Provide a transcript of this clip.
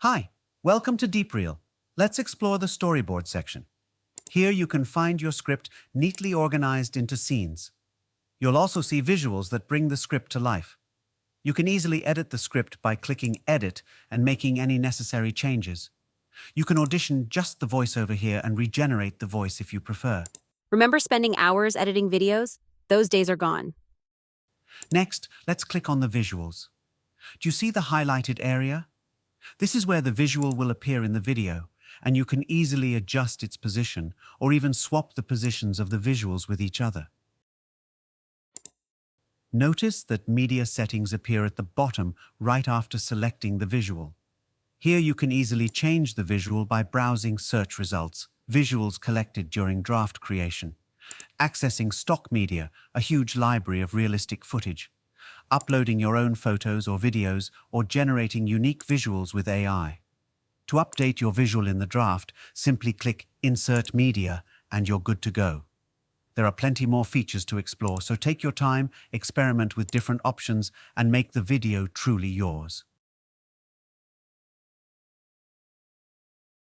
Hi, welcome to DeepReel. Let's explore the storyboard section. Here you can find your script neatly organized into scenes. You'll also see visuals that bring the script to life. You can easily edit the script by clicking Edit and making any necessary changes. You can audition just the voiceover here and regenerate the voice if you prefer. Remember spending hours editing videos? Those days are gone. Next, let's click on the visuals. Do you see the highlighted area? This is where the visual will appear in the video, and you can easily adjust its position or even swap the positions of the visuals with each other. Notice that media settings appear at the bottom right after selecting the visual. Here you can easily change the visual by browsing search results, visuals collected during draft creation, accessing stock media, a huge library of realistic footage, uploading your own photos or videos, or generating unique visuals with AI. To update your visual in the draft, simply click Insert Media and you're good to go. There are plenty more features to explore, so take your time, experiment with different options, and make the video truly yours.